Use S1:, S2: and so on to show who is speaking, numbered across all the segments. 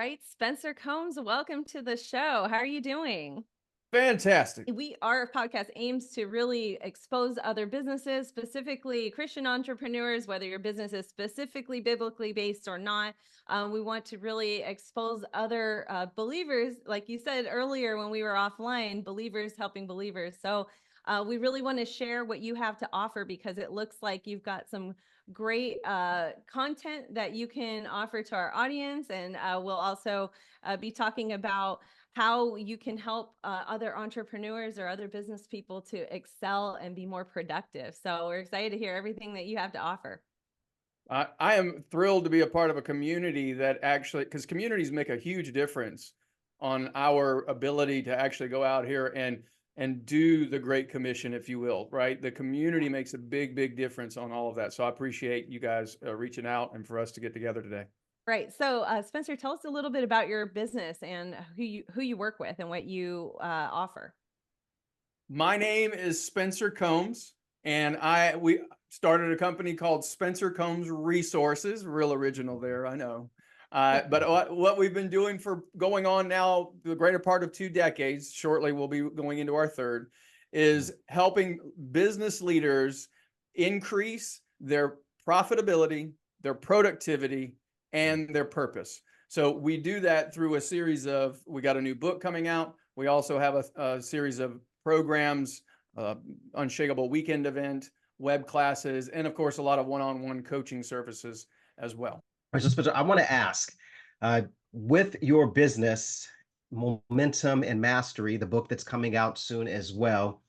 S1: right, Spencer Combs, welcome to the show. How are you doing?
S2: Fantastic.
S1: Our podcast aims to really expose other businesses, specifically Christian entrepreneurs, whether your business is specifically biblically based or not. We want to really expose other believers, like you said earlier when we were offline, believers helping believers. So we really want to share what you have to offer because it looks like you've got some great content that you can offer to our audience. And we'll also be talking about how you can help other entrepreneurs or other business people to excel and be more productive. So we're excited to hear everything that you have to offer.
S2: I am thrilled to be a part of a community that actually, because communities make a huge difference on our ability to actually go out here and do the Great Commission, if you will, right? The community makes a big difference on all of that. So I appreciate you guys reaching out and for us to get together today.
S1: Right. So Spencer, tell us a little bit about your business and who you work with and what you offer.
S2: My name is Spencer Combs, and we started a company called Spencer Combs Resources. Real original there, I know. But what we've been doing for going on now the greater part of 2 decades, shortly we'll be going into our third, is helping business leaders increase their profitability, their productivity, and their purpose. So we do that through a series of, we got a new book coming out. We also have a series of programs, Unshakable Weekend event, web classes, and of course, a lot of one-on-one coaching services as well.
S3: All right, so Spencer, I want to ask, with your business, Momentum and Mastery, the book that's coming out soon as well,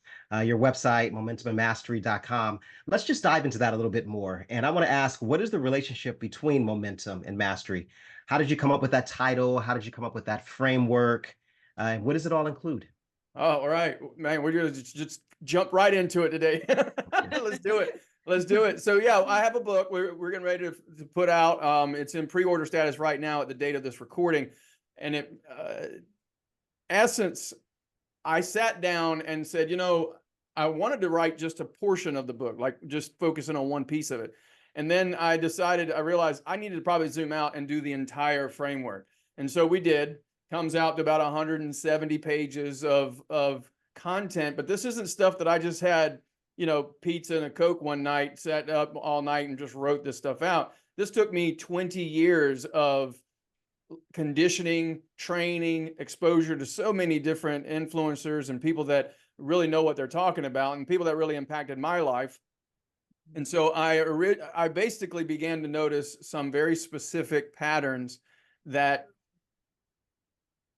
S3: your website, momentumandmastery.com, let's just dive into that a little bit more. And I want to ask, what is the relationship between momentum and mastery? How did you come up with that title? How did you come up with that framework? And what does it all include?
S2: Oh, all right, man, we're going to just jump right into it today. Let's do it. Let's do it. So yeah, I have a book we're getting ready to put out. It's in pre-order status right now at the date of this recording. And essence, I sat down and said, I wanted to write just a portion of the book, like just focusing on one piece of it. And then I realized I needed to probably zoom out and do the entire framework. And so we did. Comes out to about 170 pages of content, but this isn't stuff that I just had, pizza and a Coke one night, sat up all night and just wrote this stuff out. This took me 20 years of conditioning, training, exposure to so many different influencers and people that really know what they're talking about and people that really impacted my life. And so I basically began to notice some very specific patterns that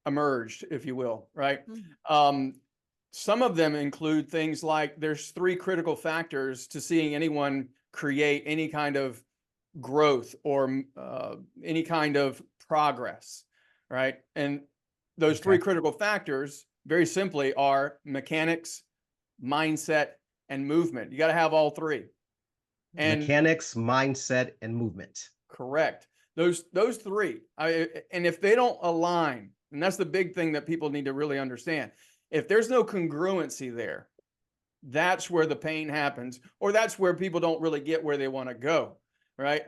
S2: emerged, if you will, right? Some of them include things like there's 3 critical factors to seeing anyone create any kind of growth or any kind of progress, right? And those 3 critical factors, very simply, are mechanics, mindset, and movement. You got to have all 3.
S3: And mechanics, mindset, and movement.
S2: Correct. Those 3. And if they don't align, and that's the big thing that people need to really understand. If there's no congruency there, that's where the pain happens, or that's where people don't really get where they want to go, right?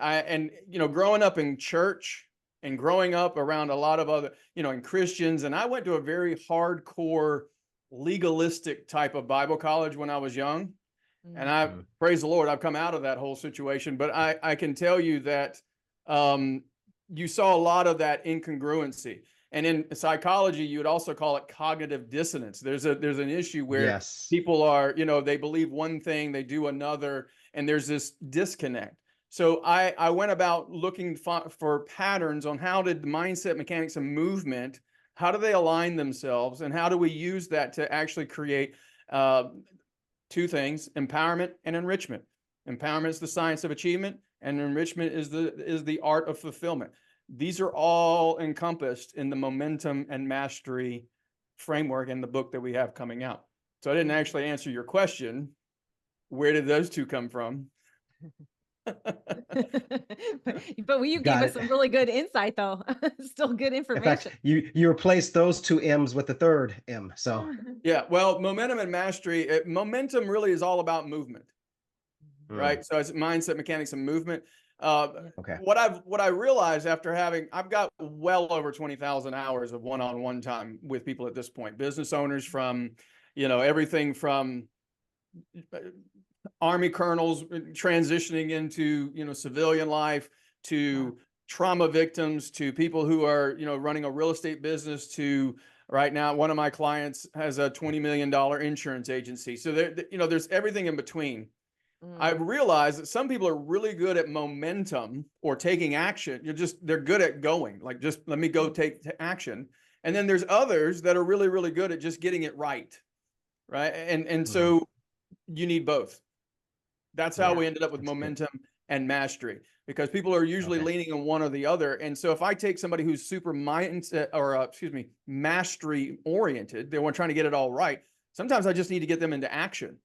S2: Growing up in church and growing up around a lot of other, in Christians, and I went to a very hardcore legalistic type of Bible college when I was young. And I praise the Lord, I've come out of that whole situation, but I can tell you that you saw a lot of that incongruency. And in psychology, you would also call it cognitive dissonance. There's an issue where people are, they believe one thing, they do another, and there's this disconnect. So I went about looking for patterns on how did mindset, mechanics, and movement, how do they align themselves, and how do we use that to actually create 2 things, empowerment and enrichment. Empowerment is the science of achievement, and enrichment is the art of fulfillment. These are all encompassed in the Momentum and Mastery framework in the book that we have coming out. So I didn't actually answer your question. Where did those 2 come from?
S1: But you gave us some really good insight, though. Still good information.
S3: In fact, you replaced those 2 M's with the 3rd M. So
S2: yeah, well, Momentum and Mastery. Momentum really is all about movement, right? So it's mindset, mechanics, and movement.
S3: Okay.
S2: What I realized after I've got well over 20,000 hours of one-on-one time with people at this point, business owners from, everything from Army colonels transitioning into, civilian life, to trauma victims, to people who are, running a real estate business, to right now, one of my clients has a $20 million insurance agency. So there's everything in between. I've realized that some people are really good at momentum or taking action. They're good at going, like, just let me go take action. And then there's others that are really, really good at just getting it right. Right. And so you need both. That's how we ended up with momentum and mastery, because people are usually leaning on one or the other. And so if I take somebody who's super mastery oriented, they want trying to get it all right. Sometimes I just need to get them into action.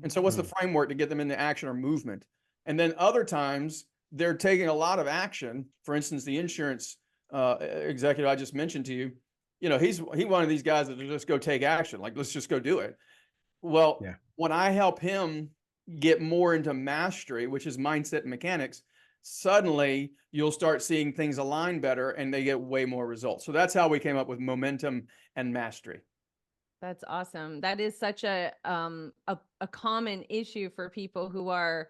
S2: And so what's the framework to get them into action or movement? And then other times they're taking a lot of action. For instance, the insurance executive I just mentioned to you, he's one of these guys that just go take action. Like, let's just go do it. Well, when I help him get more into mastery, which is mindset and mechanics, suddenly you'll start seeing things align better and they get way more results. So that's how we came up with momentum and mastery.
S1: That's awesome. That is such a common issue for people who are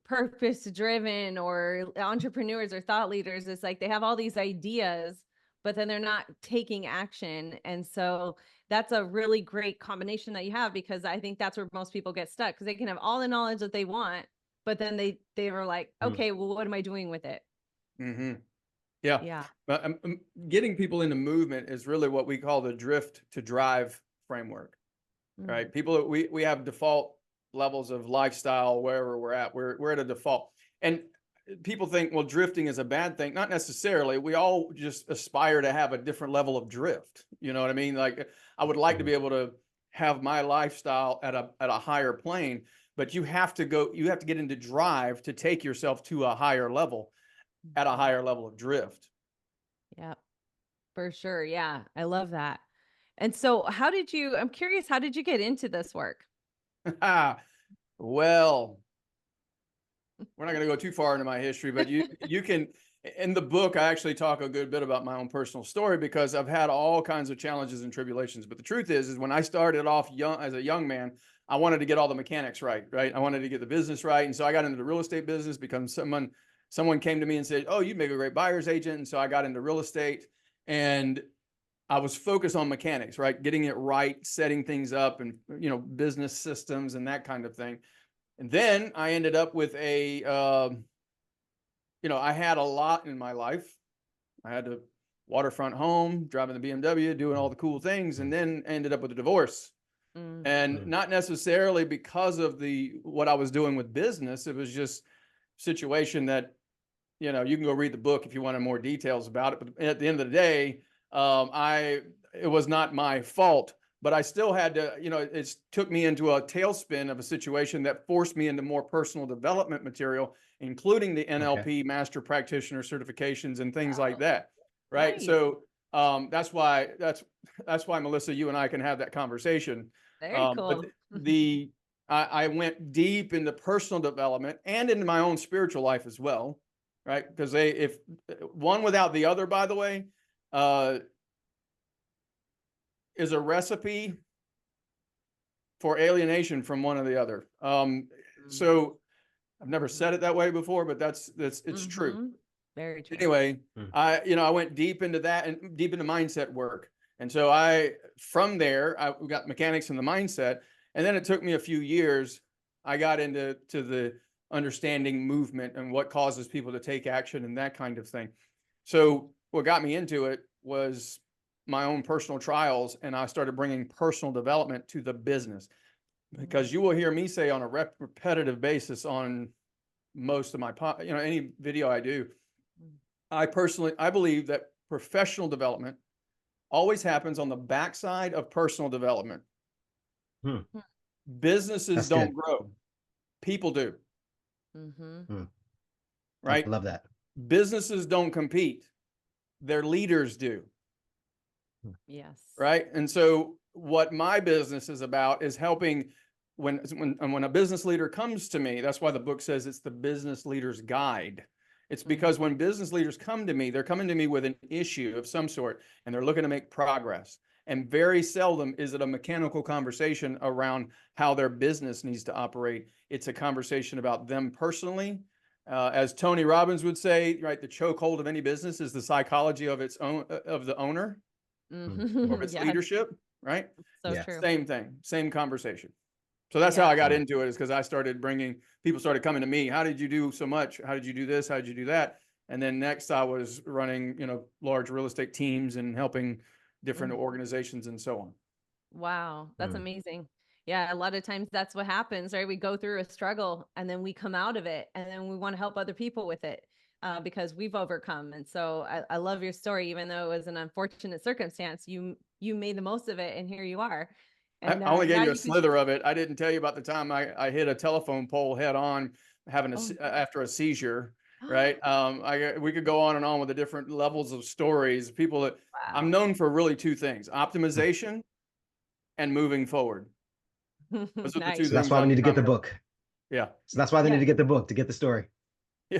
S1: purpose driven or entrepreneurs or thought leaders. It's like they have all these ideas, but then they're not taking action. And so that's a really great combination that you have, because I think that's where most people get stuck, because they can have all the knowledge that they want, but then they are like, okay, well, what am I doing with it?
S2: Mm-hmm. Yeah.
S1: Yeah.
S2: But getting people into movement is really what we call the drift to drive framework, right? People, we have default levels of lifestyle wherever we're at. We're at a default. And people think, well, drifting is a bad thing. Not necessarily. We all just aspire to have a different level of drift. You know what I mean? Like, I would like to be able to have my lifestyle at a higher plane, but you have to get into drive to take yourself to a higher level, at a higher level of drift.
S1: Yeah, for sure. Yeah. I love that. And so I'm curious, how did you get into this work?
S2: Well, we're not going to go too far into my history, but you can, in the book, I actually talk a good bit about my own personal story, because I've had all kinds of challenges and tribulations. But the truth is when I started off as a young man, I wanted to get all the mechanics right. I wanted to get the business right. And so I got into the real estate business because someone came to me and said, oh, you make a great buyer's agent. And so I got into real estate, and I was focused on mechanics, right? Getting it right, setting things up, and, business systems and that kind of thing. And then I ended up with I had a lot in my life. I had a waterfront home, driving the BMW, doing all the cool things, and then ended up with a divorce. And not necessarily because of what I was doing with business. It was just a situation that, you can go read the book if you wanted more details about it. But at the end of the day, it was not my fault. But I still had to, it took me into a tailspin of a situation that forced me into more personal development material, including the NLP master practitioner certifications and things like that. Right.
S1: Nice.
S2: So that's why Melissa, you and I can have that conversation.
S1: Very cool.
S2: But I went deep into personal development and into my own spiritual life as well. Right. Because if one without the other, by the way, is a recipe for alienation from one or the other. So I've never said it that way before, but it's true.
S1: Very true.
S2: Anyway, I went deep into that and deep into mindset work. And so from there, I got mechanics in the mindset. And then it took me a few years. I got into the understanding movement and what causes people to take action and that kind of thing. So what got me into it was my own personal trials, and I started bringing personal development to the business, because you will hear me say on a repetitive basis on most of my, any video I do, I believe that professional development always happens on the backside of personal development. Businesses don't grow. People do. Right?
S3: I love that.
S2: Businesses don't compete. Their leaders do.
S1: Yes.
S2: Right. And so what my business is about is helping when a business leader comes to me, that's why the book says it's the business leader's guide. It's
S1: Mm-hmm.
S2: because when business leaders come to me, they're coming to me with an issue of some sort, and they're looking to make progress. And very seldom is it a mechanical conversation around how their business needs to operate. It's a conversation about them personally. As Tony Robbins would say, right, the chokehold of any business is the psychology of its own, of the owner, or its
S1: Yes,
S2: leadership, right?
S1: so
S3: Yeah.
S1: true.
S2: Same thing, same conversation. So that's how I
S1: Yeah.
S2: got into it, is because I started people started coming to me. How did you do so much? How did you do this? How did you do that? And then next I was running, large real estate teams and helping different organizations and so on.
S1: Wow, that's
S3: Mm.
S1: amazing. Yeah, a lot of times that's what happens, right? We go through a struggle and then we come out of it and then we want to help other people with it because we've overcome. And so I love your story, even though it was an unfortunate circumstance, you made the most of it and here you are. And
S2: I only gave
S1: now
S2: you a
S1: you can,
S2: slither of it. I didn't tell you about the time I hit a telephone pole head on,
S1: oh,
S2: after a seizure, right? We could go on and on with the different levels of stories. People that I'm
S1: wow.
S2: known for really two things: optimization and moving forward. Those are the two
S1: Nice.
S3: So that's
S2: things
S3: why we
S2: I'm
S3: need to get
S2: known
S3: the
S2: for.
S3: book.
S2: Yeah.
S3: So that's why they need
S1: Yeah.
S3: to get the book to get the story.
S2: Yeah.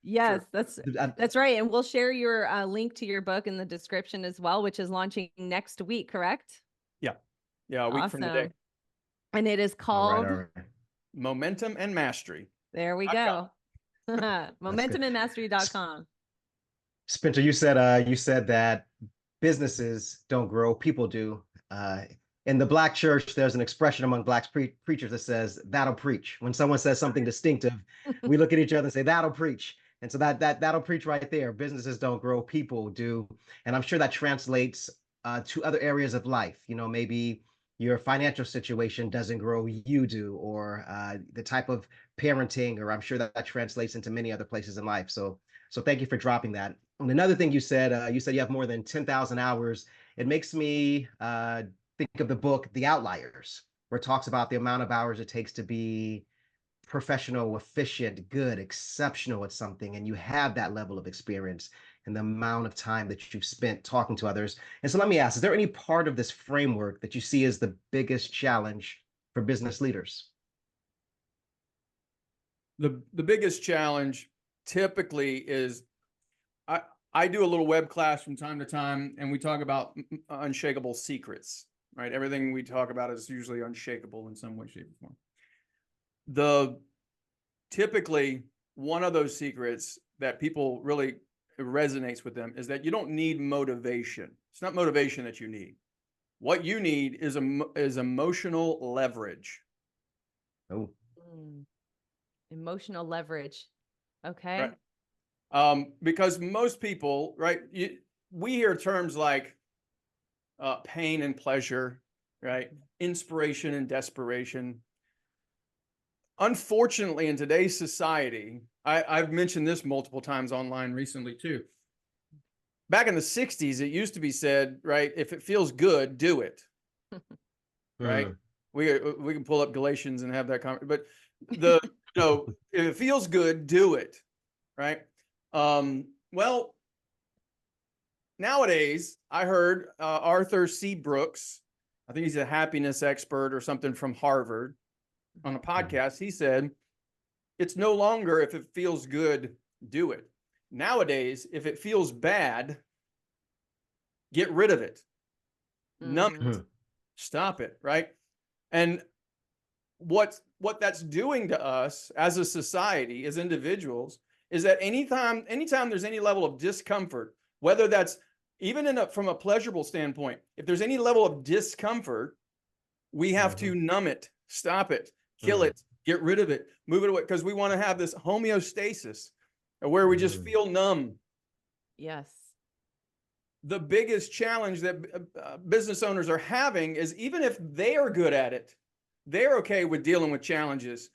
S1: Yes,
S2: Sure.
S1: that's right. And we'll share your link to your book in the description as well, which is launching next week, correct?
S2: Yeah. Yeah. A week from today.
S1: Awesome. And it is
S3: All right,
S1: called,
S3: all right.
S2: Momentum and Mastery.
S1: there we
S2: .com.
S1: go.
S3: That's good.
S1: Momentumandmastery.com.
S3: Spencer, you said that businesses don't grow, people do. In the Black church, there's an expression among Black preachers that says, "That'll preach." When someone says something distinctive, we look at each other and say, "That'll preach." And so that'll preach right there. Businesses don't grow, people do. And I'm sure that translates to other areas of life. Maybe your financial situation doesn't grow, you do, or the type of parenting, or I'm sure that translates into many other places in life. So thank you for dropping that. And another thing you said you have more than 10,000 hours. It makes me think of the book, The Outliers, where it talks about the amount of hours it takes to be professional, efficient, good, exceptional at something. And you have that level of experience and the amount of time that you've spent talking to others. And so let me ask, is there any part of this framework that you see as the biggest challenge for business leaders?
S2: The biggest challenge typically is I do a little web class from time to time, and we talk about unshakable secrets, right? Everything we talk about is usually unshakable in some way, shape, or form. Typically one of those secrets that people really resonates with them is that you don't need motivation. It's not motivation that you need. What you need is emotional leverage.
S3: Oh,
S1: Emotional leverage. Okay.
S2: Right. Because most people, right, we hear terms like pain and pleasure, right? Inspiration and desperation. Unfortunately, in today's society, I've mentioned this multiple times online recently too. Back in the 60s, it used to be said, right, if it feels good, do it. Right? We can pull up Galatians and have that conversation, but if it feels good, do it. Right? Well, nowadays, I heard Arthur C. Brooks, I think he's a happiness expert or something from Harvard, on a podcast. He said, it's no longer if it feels good, do it. Nowadays, if it feels bad, get rid of it. Numb it. Stop it, right? And what that's doing to us as a society, as individuals, is that anytime there's any level of discomfort, whether that's even from a pleasurable standpoint, if there's any level of discomfort, we have to numb it, stop it, kill it, get rid of it, move it away, because we want to have this homeostasis where we just feel numb.
S1: Yes.
S2: The biggest challenge that business owners are having is, even if they are good at it, they're okay with dealing with challenges.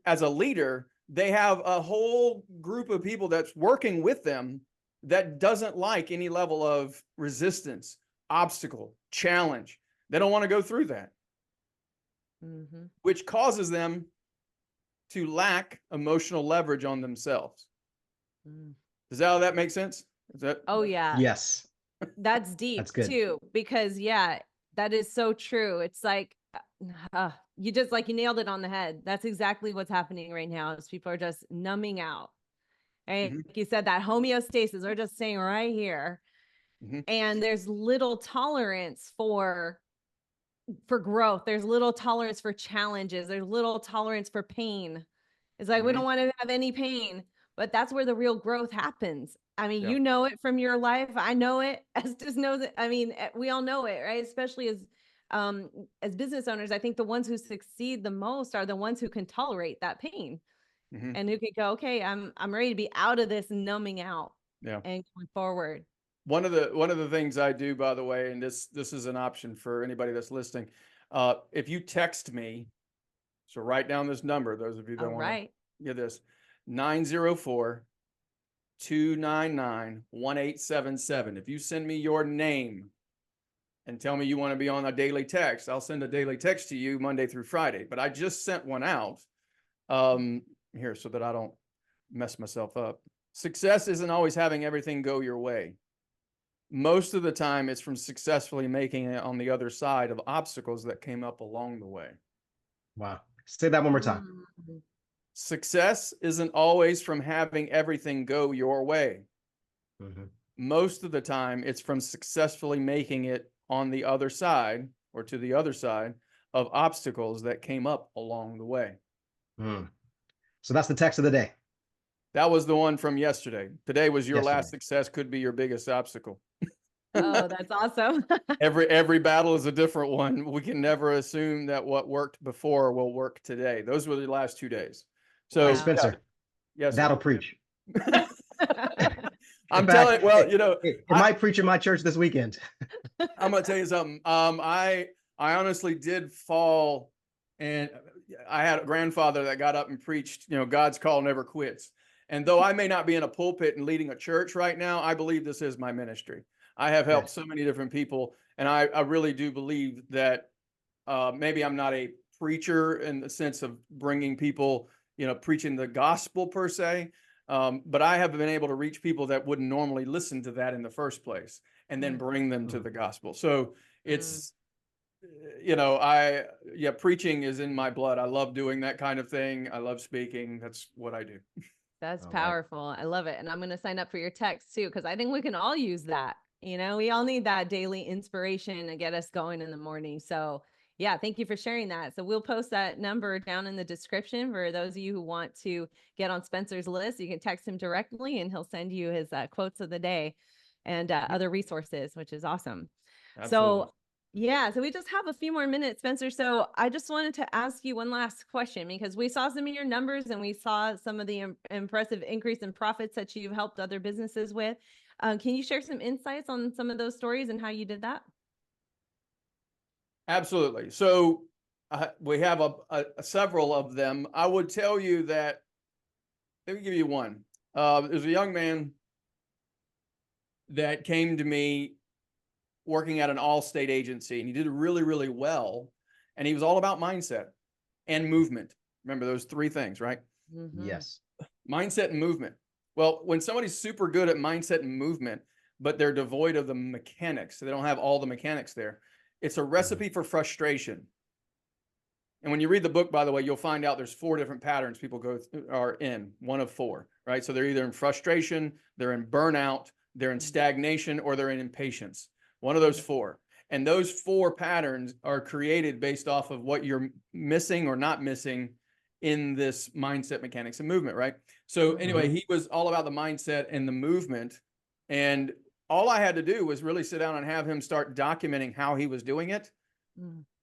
S2: As a leader, they have a whole group of people that's working with them that doesn't like any level of resistance, obstacle, challenge. They don't want to go through that, which causes them to lack emotional leverage on themselves. Does that make sense?
S1: Oh yeah.
S3: yes.
S1: That's deep
S3: That's good.
S1: too, because yeah, that is so true. It's like, you just like you nailed it on the head. That's exactly what's happening right now is people are just numbing out. Right?
S2: Mhm.
S1: Like you said, that homeostasis, we're just staying right here.
S2: Mhm.
S1: And there's little tolerance for growth. There's little tolerance for challenges. There's little tolerance for pain. It's like we
S2: Mhm.
S1: don't want to have any pain, but that's where the real growth happens. I mean,
S2: Yeah.
S1: you know it from your life. I know it. Estes knows it. I mean, we all know it, right? Especially as business owners, I think the ones who succeed the most are the ones who can tolerate that pain
S2: Mhm.
S1: and who can go, okay, I'm ready to be out of this numbing out
S2: Yeah.
S1: and going forward.
S2: One of the things I do, by the way, and this is an option for anybody that's listening. If you text me, so write down this number, those of you that
S1: All
S2: want to
S1: right.
S2: get this, 904-299-1877. If you send me your name and tell me you want to be on a daily text, I'll send a daily text to you Monday through Friday. But I just sent one out here so that I don't mess myself up. Success isn't always having everything go your way. Most of the time, it's from successfully making it on the other side of obstacles that came up along the way.
S3: Wow. Say that one more time.
S1: Mm.
S2: Success isn't always from having everything go your way.
S3: Mhm.
S2: Most of the time, it's from successfully making it on the other side or to the other side of obstacles that came up along the way.
S3: Mm. So that's the text of the day.
S2: That was the one from yesterday. Today was your
S3: Yesterday.
S2: last success, could be your biggest obstacle.
S1: Oh, that's awesome.
S2: Every battle is a different one. We can never assume that what worked before will work today. Those were the last 2 days.
S3: Hey,
S2: So
S1: Wow.
S3: Spencer,
S2: yes,
S3: that'll
S2: sir.
S3: preach. In
S2: I'm
S3: fact,
S2: telling, well, you know,
S3: it might preach in my church this weekend.
S2: I'm gonna tell you something. I honestly did fall, and I had a grandfather that got up and preached, you know, God's call never quits. And though I may not be in a pulpit and leading a church right now, I believe this is my ministry. I have helped
S3: Yes.
S2: so many different people, and I really do believe that maybe I'm not a preacher in the sense of bringing people, you know, preaching the gospel per se. But I have been able to reach people that wouldn't normally listen to that in the first place and then bring them to
S3: Mm.
S2: the gospel. So
S1: Mm.
S2: it's, you know, yeah, preaching is in my blood. I love doing that kind of thing. I love speaking. That's what I do.
S1: That's
S3: All right.
S1: powerful. I love it. And I'm going to sign up for your text too, because I think we can all use that. You know, we all need that daily inspiration to get us going in the morning. So, yeah, thank you for sharing that. So, we'll post that number down in the description for those of you who want to get on Spencer's list. You can text him directly and he'll send you his quotes of the day and other resources, which is awesome.
S2: Absolutely.
S1: So, yeah, so we just have a few more minutes, Spencer. So I just wanted to ask you one last question because we saw some of your numbers and we saw some of the impressive increase in profits that you've helped other businesses with. Can you share some insights on some of those stories and how you did that?
S2: Absolutely. So we have several of them. I would tell you that, let me give you one. There's a young man that came to me working at an all-state agency, and he did really, really well. And he was all about mindset and movement. Remember those three things, right?
S1: Mm-hmm.
S3: Yes.
S2: Mindset and movement. Well, when somebody's super good at mindset and movement, but they're devoid of the mechanics, so they don't have all the mechanics there, it's a recipe for frustration. And when you read the book, by the way, you'll find out there's 4 different patterns people are in, one of 4, right? So they're either in frustration, they're in burnout, they're in stagnation, or they're in impatience. One of those 4. And those 4 patterns are created based off of what you're missing or not missing in this mindset, mechanics, and movement, right? So anyway, he was all about the mindset and the movement. And all I had to do was really sit down and have him start documenting how he was doing it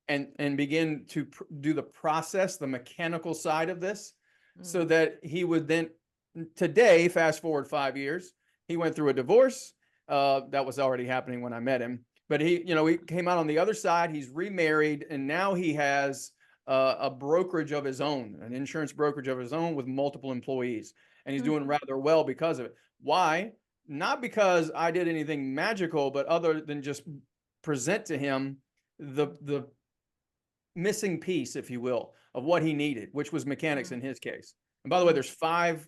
S2: and begin to do the process, the mechanical side of this, so that he would then today, fast forward 5 years, he went through a divorce. That was already happening when I met him, but he came out on the other side. He's remarried, and now he has a brokerage of his own, an insurance brokerage of his own with multiple employees, and he's doing rather well because of it. Why? Not because I did anything magical, but other than just present to him the missing piece, if you will, of what he needed, which was mechanics in his case. And by the way, there's five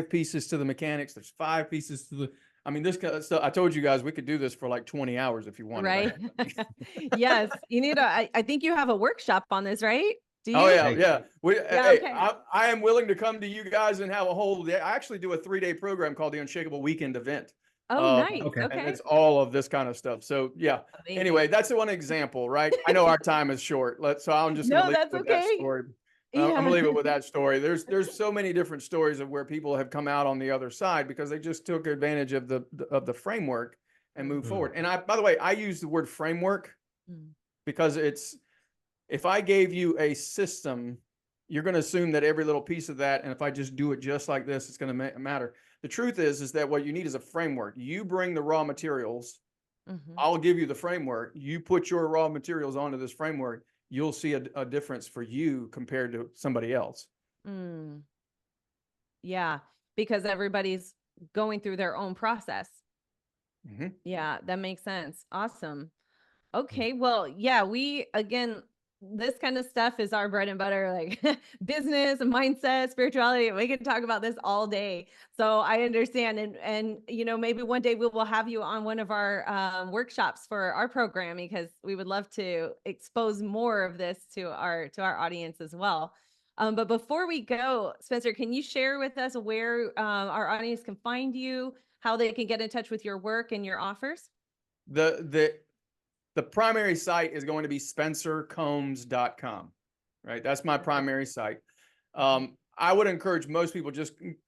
S2: pieces to the mechanics. There's 5 pieces to I mean, this kind of stuff, I told you guys we could do this for like 20 hours if you wanted.
S1: Right. Yes. You need I think you have a workshop on this, right? Do you?
S2: Oh yeah,
S3: Hey.
S2: yeah.
S1: Yeah,
S2: Hey,
S1: okay.
S2: I am willing to come to you guys and have a whole day. I actually do a 3-day program called the Unshakable Weekend Event.
S1: Oh, nice.
S3: Okay.
S2: And
S1: Okay.
S2: it's all of this kind of stuff. So yeah.
S1: Amazing.
S2: Anyway, that's the one example, right? I know our time is short. So I'm just
S1: No,
S2: gonna leave
S1: that's
S2: it with that
S1: okay.
S2: story. I'm
S1: Yeah.
S2: gonna leave it with that story. There's so many different stories of where people have come out on the other side because they just took advantage of the framework and moved
S3: Mm.
S2: forward. And by the way, I use the word framework
S1: Mm.
S2: because if I gave you a system, you're going to assume that every little piece of that, and if I just do it just like this, it's going to matter. The truth is that what you need is a framework. You bring the raw materials.
S1: Mhm.
S2: I'll give you the framework. You put your raw materials onto this framework. You'll see a difference for you compared to somebody else.
S1: Mm. Yeah, because everybody's going through their own process.
S2: Mm-hmm.
S1: Yeah, that makes sense. Awesome. Okay, well, yeah, again, this kind of stuff is our bread and butter, like business, mindset, spirituality. We can talk about this all day. So I understand. And maybe one day we will have you on one of our workshops for our program because we would love to expose more of this to our audience as well. But before we go, Spencer, can you share with us where our audience can find you, how they can get in touch with your work and your offers?
S2: The primary site is going to be spencercombs.com, right? That's my primary site. I would encourage most people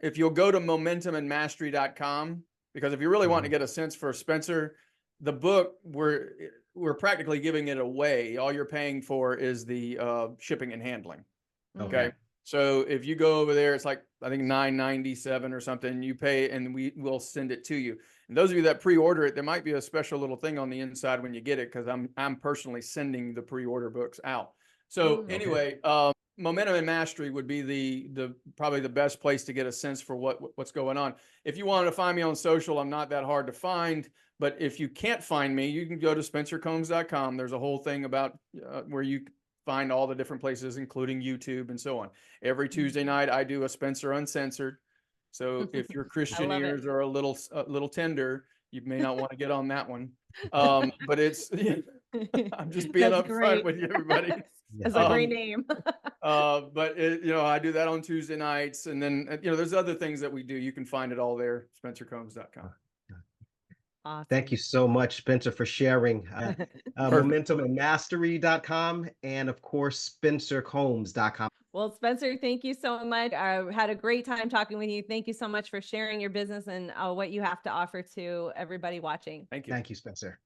S2: if you'll go to momentumandmastery.com, because if you really want to get a sense for Spencer, the book, we're practically giving it away. All you're paying for is the shipping and handling. Okay. So if you go over there, it's like, I think $9.97 or something, you pay and we will send it to you. And those of you that pre-order it, there might be a special little thing on the inside when you get it, because I'm personally sending the pre-order books out. So anyway, Momentum and Mastery would be the probably the best place to get a sense for what's going on. If you wanted to find me on social, I'm not that hard to find. But if you can't find me, you can go to spencercombs.com. There's a whole thing about where you find all the different places, including YouTube and so on. Every Tuesday night, I do a Spencer Uncensored. So if your Christian ears are a little tender, you may not want to get on that one. But it's, I'm just being upfront with you, everybody.
S1: That's a great name.
S2: But I do that on Tuesday nights, and then there's other things that we do. You can find it all there, spencercombs.com.
S1: Awesome.
S3: Thank you so much, Spencer, for sharing. Momentumandmastery.com and, of course, spencercombs.com.
S1: Well, Spencer, thank you so much. I had a great time talking with you. Thank you so much for sharing your business and what you have to offer to everybody watching.
S2: Thank you.
S3: Thank you, Spencer.